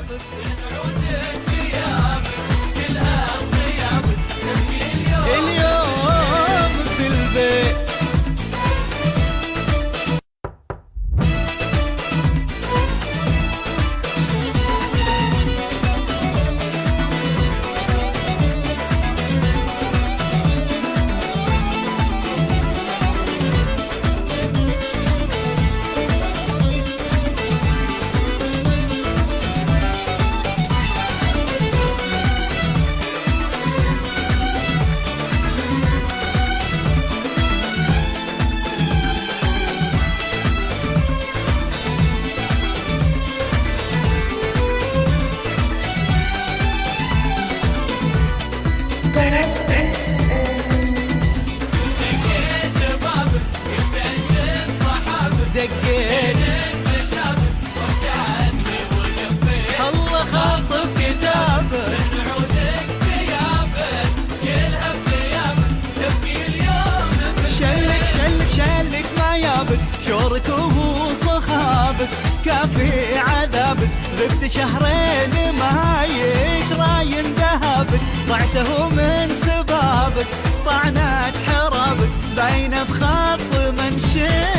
ثيابك كلها غيابك اليوم في البيت. دقيت الله خاطب كتابك من عودك ثيابك كلها بثيابك تبكي اليوم شلك ما يابك شورك وصخابك كافي عذابك غبت شهرين ما يدراين ذهبك ضعته من سبابك طعنت حرابك باينه بخط منشيت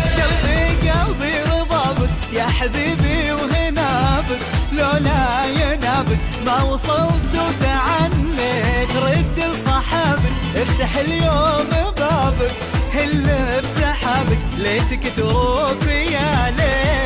قلبي رضابك يا حبيبي وهنابك لولا ينابك ما وصلت وتعنيت رد لصحابك افتح اليوم بابك هل بسحابك ليتك تروف يا ليل